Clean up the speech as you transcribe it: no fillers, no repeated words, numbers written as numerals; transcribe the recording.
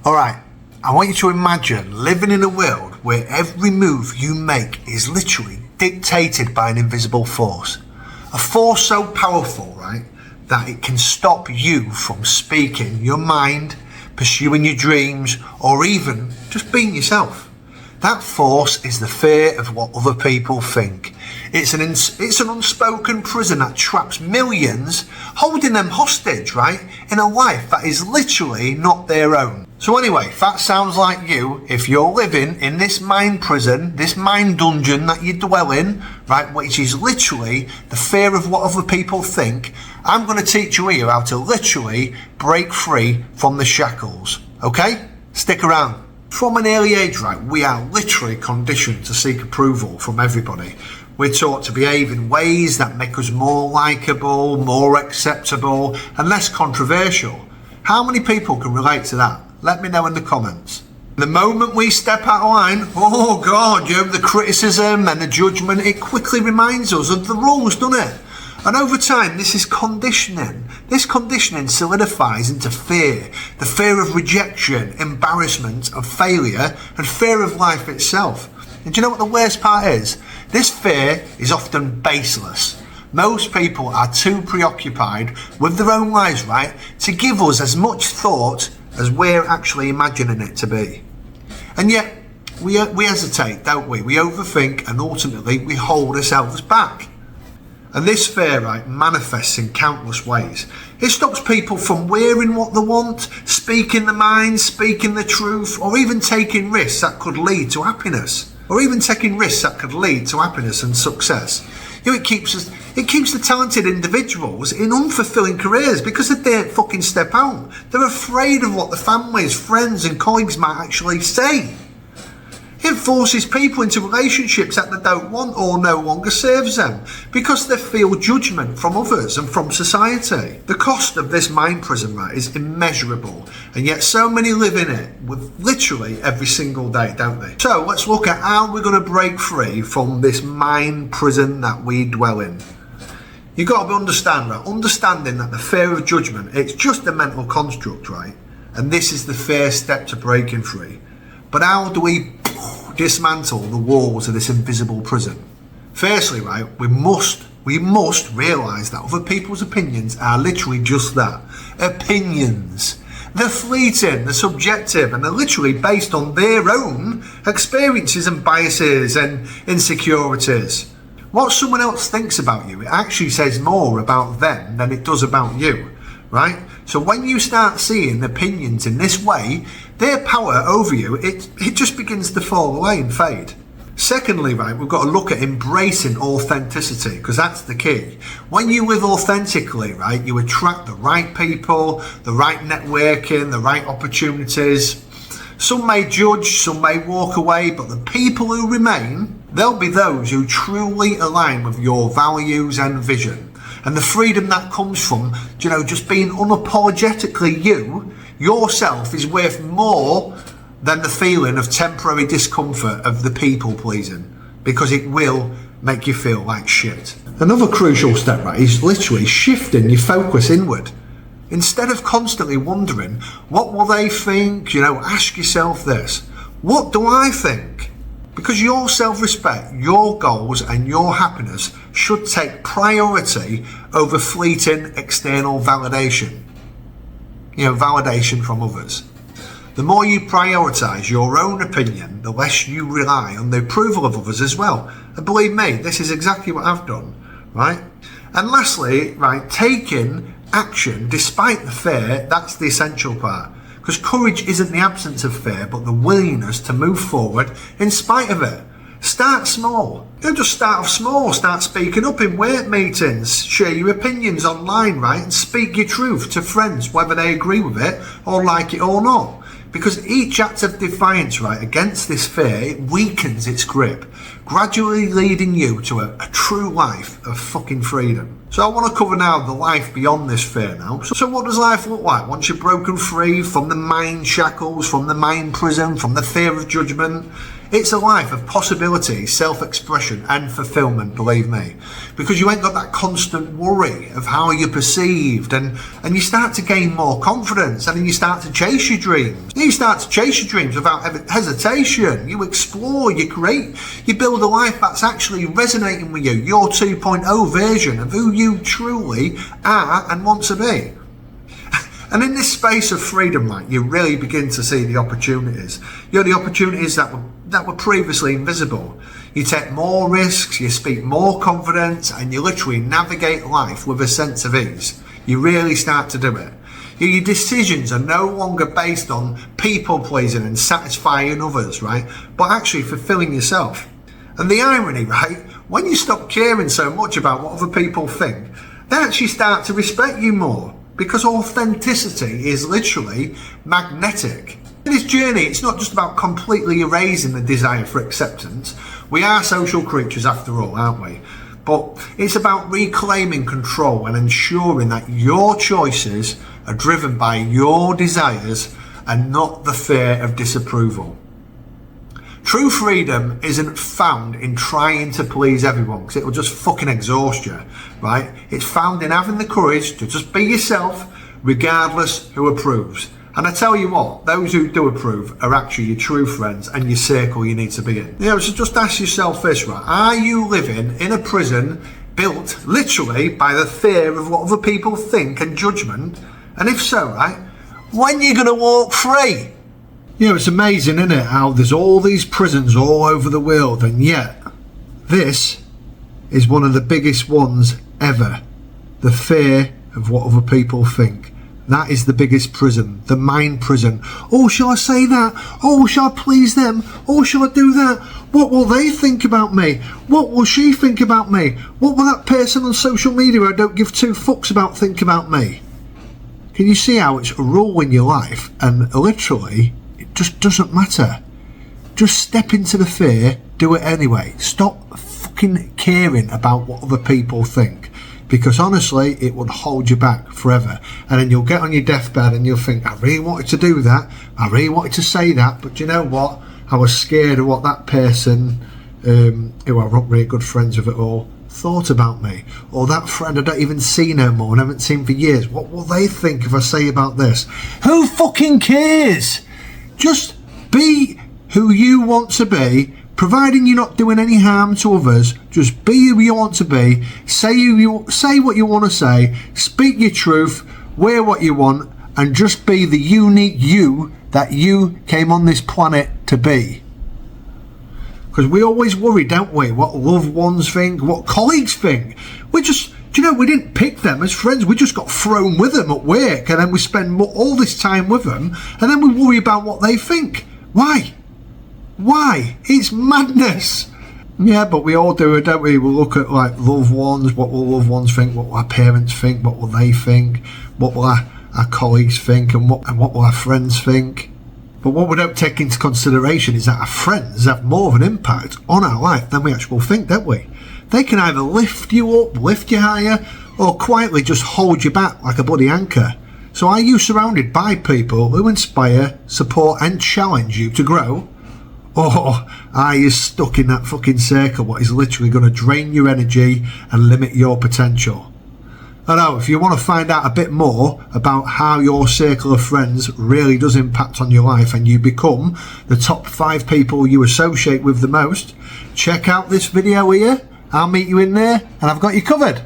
Alright, I want you to imagine living in a world where every move you make is literally dictated by an invisible force. A force so powerful, right, that it can stop you from speaking your mind, pursuing your dreams, or even just being yourself. That force is the fear of what other people think. It's an unspoken prison that traps millions, holding them hostage, right, in a life that is literally not their own. So anyway, if that sounds like you, if you're living in this mind prison, this mind dungeon that you dwell in, right, which is literally the fear of what other people think, I'm going to teach you here how to literally break free from the shackles. Okay? Stick around. From an early age, right, we are literally conditioned to seek approval from everybody. We're taught to behave in ways that make us more likeable, more acceptable, and less controversial. How many people can relate to that? Let me know in the comments. The moment we step out of line, oh God, the criticism and the judgment, it quickly reminds us of the rules, doesn't it? And over time, this is conditioning. This conditioning solidifies into fear. The fear of rejection, embarrassment, of failure, and fear of life itself. And do you know what the worst part is? This fear is often baseless. Most people are too preoccupied with their own lives, right, to give us as much thought as we're actually imagining it to be. And yet, we hesitate, don't we? We overthink, and ultimately we hold ourselves back. And this fear, right, manifests in countless ways. It stops people from wearing what they want, speaking their mind, speaking the truth, or even taking risks that could lead to happiness. And success. It keeps the talented individuals in unfulfilling careers because they don't fucking step out. They're afraid of what the families, friends and colleagues might actually say. It forces people into relationships that they don't want or no longer serves them because they feel judgment from others and from society. The cost of this mind prison, right, is immeasurable, and yet so many live in it with literally every single day, don't they? So let's look at how we're going to break free from this mind prison that we dwell in. You've got to understanding that the fear of judgment, it's just a mental construct, right? And this is the first step to breaking free. But how do we dismantle the walls of this invisible prison? Firstly, right, we must realise that other people's opinions are literally just that, opinions. They're fleeting, they're subjective, and they're literally based on their own experiences and biases and insecurities. What someone else thinks about you, it actually says more about them than it does about you, right? So when you start seeing opinions in this way, their power over you, it just begins to fall away and fade. Secondly, right, we've got to look at embracing authenticity, because that's the key. When you live authentically, right, you attract the right people, the right networking, the right opportunities. Some may judge, some may walk away, but the people who remain, they'll be those who truly align with your values and vision. And the freedom that comes from, just being unapologetically you, yourself, is worth more than the feeling of temporary discomfort of the people pleasing, because it will make you feel like shit. Another crucial step, right, is literally shifting your focus inward. Instead of constantly wondering, what will they think? Ask yourself this, what do I think? Because your self-respect, your goals and your happiness should take priority over fleeting external validation. Validation from others. The more you prioritise your own opinion, the less you rely on the approval of others as well. And believe me, this is exactly what I've done, right? And lastly, right, taking action despite the fear, that's the essential part. Because courage isn't the absence of fear, but the willingness to move forward in spite of it. Start small. Just start off small. Start speaking up in work meetings. Share your opinions online, right? And speak your truth to friends, whether they agree with it or like it or not. Because each act of defiance, right, against this fear, it weakens its grip, gradually leading you to a true life of fucking freedom. So I want to cover now the life beyond this fear now. So what does life look like once you're broken free from the mind shackles, from the mind prison, from the fear of judgment? It's a life of possibility, self-expression and fulfillment, believe me. Because you ain't got that constant worry of how you're perceived, and you start to gain more confidence, and then you start to chase your dreams. You start to chase your dreams without hesitation. You explore, you create, you build a life that's actually resonating with you, your 2.0 version of who you truly are and want to be. And in this space of freedom, like, you really begin to see the opportunities. You know, the opportunities that were previously invisible. You take more risks, you speak more confidence, and you literally navigate life with a sense of ease. You really start to do it. Your decisions are no longer based on people pleasing and satisfying others, right? But actually fulfilling yourself. And the irony, right? When you stop caring so much about what other people think, they actually start to respect you more. Because authenticity is literally magnetic. In this journey, it's not just about completely erasing the desire for acceptance. We are social creatures after all, aren't we? But it's about reclaiming control and ensuring that your choices are driven by your desires and not the fear of disapproval. True freedom isn't found in trying to please everyone, because it will just fucking exhaust you, right? It's found in having the courage to just be yourself, regardless who approves. And I tell you what, those who do approve are actually your true friends and your circle you need to be in. You know, so just ask yourself this, right? Are you living in a prison built literally by the fear of what other people think and judgment? And if so, right, when are you going to walk free? You know, it's amazing, isn't it, how there's all these prisons all over the world, and yet this is one of the biggest ones ever. The fear of what other people think. That is the biggest prison, the mind prison. Oh, shall I say that? Oh, shall I please them? Oh, shall I do that? What will they think about me? What will she think about me? What will that person on social media I don't give two fucks about think about me? Can you see how it's ruling your life, and literally it just doesn't matter. Just step into the fear, do it anyway. Stop fucking caring about what other people think, because honestly it would hold you back forever. And then you'll get on your deathbed and you'll think, I really wanted to do that, I really wanted to say that, but you know what, I was scared of what that person who I'm not really good friends with at all thought about me, or that friend I don't even see no more and haven't seen for years. What will they think if I say about this? Who fucking cares? Just be who you want to be, providing you're not doing any harm to others. Just be who you want to be, say what you want to say, speak your truth, wear what you want, and just be the unique you that you came on this planet to be. Because we always worry, don't we, what loved ones think, what colleagues think. We just, do you know, we didn't pick them as friends, we just got thrown with them at work, and then we spend all this time with them, and then we worry about what they think. Why? It's madness. Yeah, but we all do it, don't we? We'll look at like loved ones, what will loved ones think, what will our parents think, what will they think, what will our colleagues think, and what will our friends think. But what we don't take into consideration is that our friends have more of an impact on our life than we actually think, don't we? They can either lift you up, lift you higher, or quietly just hold you back like a bloody anchor. So are you surrounded by people who inspire, support and challenge you to grow? Or are you stuck in that fucking circle what is literally going to drain your energy and limit your potential? I know, if you want to find out a bit more about how your circle of friends really does impact on your life and you become the top 5 people you associate with the most, check out this video here. I'll meet you in there and I've got you covered.